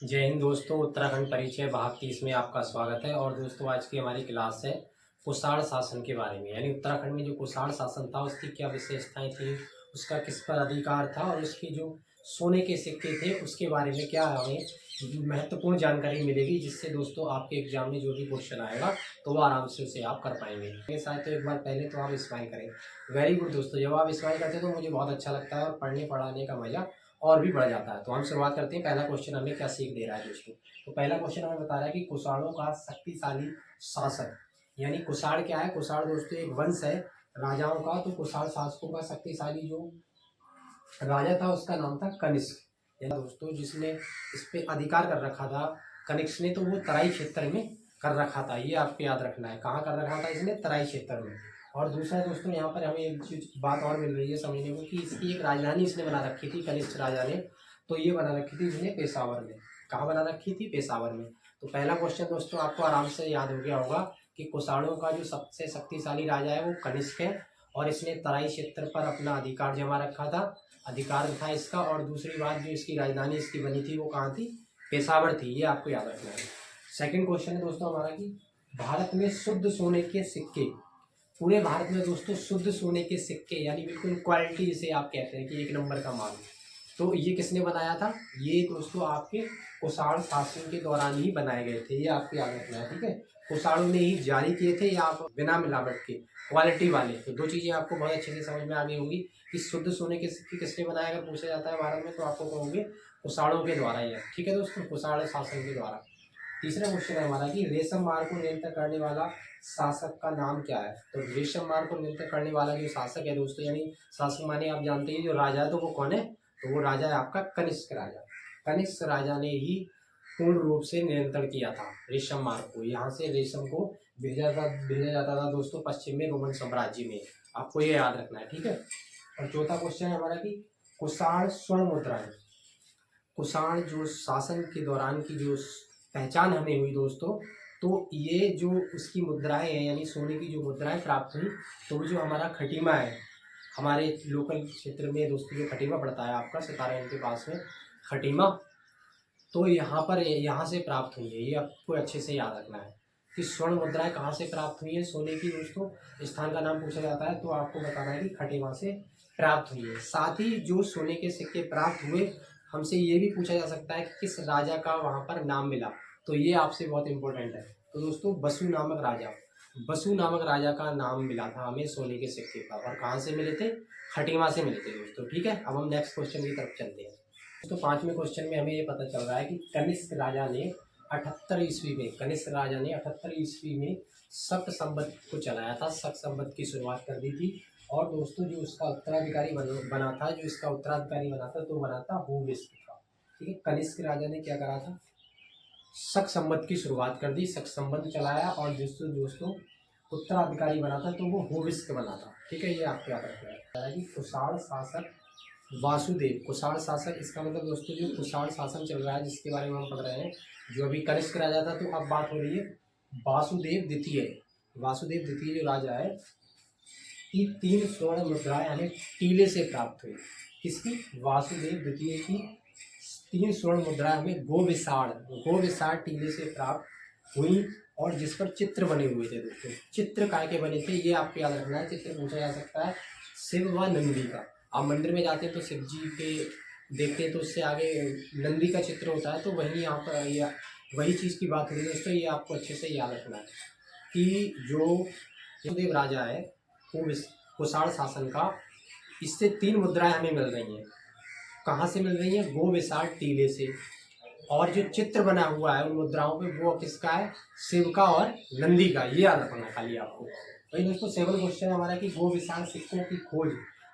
जय हिंद दोस्तों। उत्तराखंड परिचय भाग 30 में आपका स्वागत है। और दोस्तों आज की हमारी क्लास है कुषाण शासन के बारे में, यानी उत्तराखंड में जो कुषाण शासन था उसकी क्या विशेषताएं थी, उसका किस पर अधिकार था और उसकी जो सोने के सिक्के थे उसके बारे में क्या हमें महत्वपूर्ण जानकारी मिलेगी, जिससे दोस्तों आपके एग्जाम में जो भी क्वेश्चन आएगा तो वो आराम से उसे आप कर पाएंगे। मेरे साथ तो एक बार पहले तो आप स्माइल करें। वेरी गुड दोस्तों, जब आप स्माइल करते हैं तो मुझे बहुत अच्छा लगता है और पढ़ने पढ़ाने का मजा और भी बढ़ जाता है। तो हम शुरुआत करते हैं। पहला क्वेश्चन हमें क्या सीख दे रहा है दोस्तों। तो पहला क्वेश्चन हमें बता रहा है कि कुषाणों का शक्तिशाली शासक, यानी कुषाण क्या है। कुषाण दोस्तों एक वंश है राजाओं का। तो कुषाण शासकों का शक्तिशाली जो राजा था उसका नाम था कनिष्क। यानी दोस्तों जिसने इस पे अधिकार कर रखा था कनिष्क ने, तो वो तराई क्षेत्र में कर रखा था। ये आपको याद रखना है, कहाँ कर रखा था इसने, तराई क्षेत्र में। और दूसरा दोस्तों यहाँ पर हमें एक चीज बात और मिल रही है समझने को कि इसकी एक राजधानी इसने बना रखी थी कनिष्क राजा ने। तो ये बना रखी थी इसने पेशावर में। कहाँ बना रखी थी, पेशावर में। तो पहला क्वेश्चन दोस्तों आपको आराम से याद हो गया होगा कि कुषाणों का जो सबसे शक्तिशाली राजा है वो कनिष्क है और इसने तराई क्षेत्र पर अपना अधिकार जमा रखा था, अधिकार था इसका। और दूसरी बात, जो इसकी राजधानी इसकी बनी थी वो कहाँ थी, पेशावर थी। ये आपको याद रखना है। सेकंड क्वेश्चन है दोस्तों हमारा कि भारत में शुद्ध सोने के सिक्के, पूरे भारत में दोस्तों शुद्ध सोने के सिक्के यानी बिल्कुल क्वालिटी जिसे आप कहते हैं कि एक नंबर का माल, तो ये किसने बनाया था। ये दोस्तों आपके कुषाण शासन के दौरान ही बनाए गए थे। ये आपको याद रखना है, ठीक है। कुषाणों ने ही जारी किए थे, या आप बिना मिलावट के क्वालिटी वाले। तो दो चीज़ें आपको बहुत अच्छे से समझ में आ गई होंगी कि शुद्ध सोने के सिक्के किसने बनाया। अगर पूछा जाता है भारत में तो आपको कहोगे कुषाणों के द्वारा ही है, ठीक है दोस्तों, कुषाण शासन के द्वारा। तीसरा क्वेश्चन है हमारा कि रेशम मार्ग को नियंत्रण करने वाला शासक का नाम क्या है। तो रेशम मार्ग को नियंत्रण करने वाला जो शासक है दोस्तों, यानी शासक माने आप जानते हैं जो राजा है, तो वो कौन है, तो वो राजा है आपका कनिष्क राजा। कनिष्क राजा ने ही पूर्ण रूप से नियंत्रण किया था रेशम मार्ग को। यहाँ से रेशम को भेजा जाता था दोस्तों पश्चिम में रोमन साम्राज्य में। आपको ये याद रखना है, ठीक है। और चौथा क्वेश्चन है हमारा कि कुषाण स्वर्ण मुद्राएं, कुषाण जो शासन के दौरान की जो पहचान हमें हुई दोस्तों, तो ये जो उसकी मुद्राएं हैं यानी सोने की जो मुद्राएं प्राप्त हुई, तो वो जो हमारा खटीमा है हमारे लोकल क्षेत्र में दोस्तों, जो खटीमा पड़ता है आपका सितारा के पास में खटीमा, तो यहाँ से प्राप्त हुई है। ये आपको अच्छे से याद रखना है कि स्वर्ण मुद्राएं कहाँ से प्राप्त हुई है सोने की दोस्तों। स्थान का नाम पूछा जाता है तो आपको बताना है कि खटीमा से प्राप्त हुई है। साथ ही जो सोने के सिक्के प्राप्त हुए, हमसे ये भी पूछा जा सकता है कि किस राजा का वहाँ पर नाम मिला। तो ये आपसे बहुत इंपॉर्टेंट है। तो दोस्तों बसु नामक राजा का नाम मिला था हमें सोने के सिक्के का। और कहाँ से मिले थे, खटीमा से मिले थे दोस्तों, ठीक है। अब हम नेक्स्ट क्वेश्चन की तरफ चलते हैं। तो पांचवें क्वेश्चन में हमें ये पता चल रहा है कि कनिष्क राजा ने 78 ईस्वी में शक संवत को चलाया था, शक संवत की शुरुआत कर दी थी। और दोस्तों जो उसका उत्तराधिकारी बना था, जो इसका उत्तराधिकारी बना था तो बना था भूविष्क का, ठीक है। कनिष्क राजा ने क्या करा था, शक संवत की शुरुआत कर दी, शक संवत चलाया और दोस्तों उत्तराधिकारी बना था तो वो भूविष्क बना था, ठीक है। ये आपको याद रखना है कि कुषाण शासक वासुदेव, कुषाण शासक इसका मतलब दोस्तों जो कुषाण शासन चल रहा है जिसके बारे में हम पढ़ रहे हैं, जो अभी कनिष्क राजा था, तो अब बात हो रही है वासुदेव द्वितीय। वासुदेव द्वितीय जो राजा है की 3 स्वर्ण मुद्राएं हमें टीले से प्राप्त हुई। किसकी, वासुदेव द्वितीय की 3 स्वर्ण मुद्राएं हमें गोविसाड़ टीले से प्राप्त हुई। और जिस पर चित्र बने हुए थे दोस्तों, चित्र काय के बने थे ये आपको याद रखना है। चित्र पूछा जा सकता है शिव व नंदी का। आप मंदिर में जाते हैं तो शिव जी के देखते हैं तो उससे आगे नंदी का चित्र होता है, तो वही यहाँ पर वही चीज़ की बात हो रही है दोस्तों। ये आपको अच्छे से याद रखना है कि जो वासुदेव राजा है वो कुषाण शासन का, इससे 3 मुद्राएं हमें मिल रही हैं। कहाँ से मिल रही है, गोविसाड़ टीले से। और जो चित्र बना हुआ है उन मुद्राओं पे वो किसका है, शिव का और नंदी का। ये याद रखना खाली आपको। वही दोस्तों 7 क्वेश्चन है हमारा कि गोविसाड़ सिक्कों की खोज,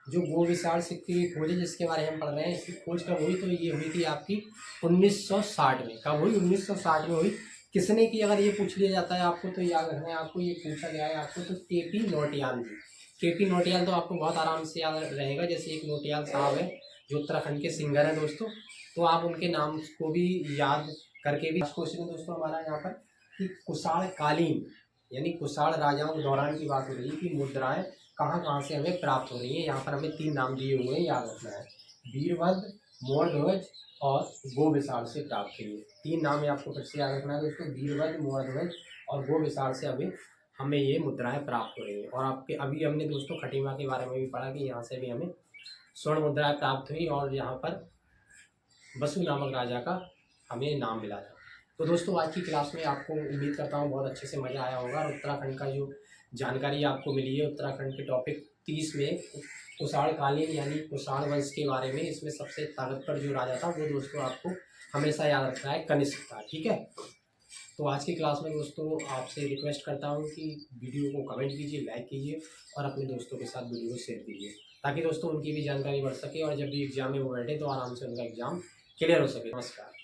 जो गोविसाड़ सिक्के की खोज है जिसके बारे में हम पढ़ रहे हैं, इसकी खोज कब हुई, तो ये हुई थी आपकी 1960 में। कब हुई, 1960 में हुई। किसने की, अगर ये पूछ लिया जाता है आपको तो याद रखना है आपको, ये पूछा गया है आपको तो केपी नौटियाल जी। केपी नौटियाल तो आपको बहुत आराम से याद रहेगा, जैसे एक नौटियाल साहब है जो उत्तराखंड के सिंगर हैं दोस्तों, तो आप उनके नाम को भी याद करके भी। क्वेश्चन है दोस्तों हमारा यहाँ पर कि कुषाण कालीन यानी कुषाण राजाओं के दौरान की बात हो रही है कि मुद्राएं कहाँ कहाँ से हमें प्राप्त हो रही है। यहाँ पर हमें 3 नाम दिए हुए हैं, याद रखना है। वीरभद्र, मौर्यध्वज और गोविशाल से प्राप्त हुई। 3 नाम है आपको फिर से याद रखना है दोस्तों, वीरध्वज, मौर्यध्वज और गोविशाल से अभी हमें ये मुद्राएं प्राप्त हो रही हैं। और आपके अभी हमने दोस्तों खटीमा के बारे में भी पढ़ा कि यहाँ से भी हमें स्वर्ण मुद्राएं प्राप्त हुई और यहाँ पर बसु नामक राजा का हमें नाम मिला था। तो दोस्तों आज की क्लास में आपको उम्मीद करता हूँ बहुत अच्छे से मज़ा आया होगा और उत्तराखंड का जो जानकारी आपको मिली है, उत्तराखंड के टॉपिक 30 में कुषाण कालीन यानी कुषाण वंश के बारे में, इसमें सबसे ताकतवर जो राजा था वो दोस्तों आपको हमेशा याद रखना है, कनिष्क था। ठीक है, तो आज की क्लास में दोस्तों आपसे रिक्वेस्ट करता हूँ कि वीडियो को कमेंट कीजिए, लाइक कीजिए और अपने दोस्तों के साथ वीडियो को शेयर कीजिए, ताकि दोस्तों उनकी भी जानकारी बढ़ सके और जब भी एग्जाम में वो बैठे तो आराम से उनका एग्जाम क्लियर हो सके। नमस्कार।